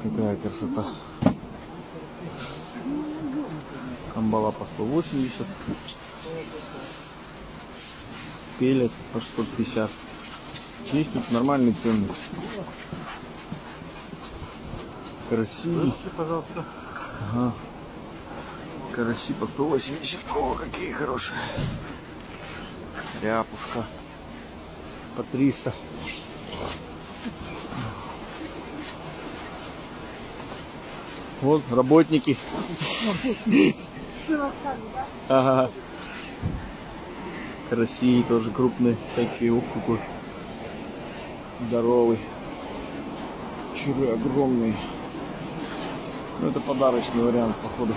Какая красота. Камбала по 180. Пелет по 650. Есть тут нормальные цены. Караси. Пожалуйста. Ага. Караси по 180. О, какие хорошие. Ряпушка по 300. Вот работники. Ага. Караси тоже крупные, всякие. Ух, какой здоровый. Чуры огромные. Ну, это подарочный вариант, походу.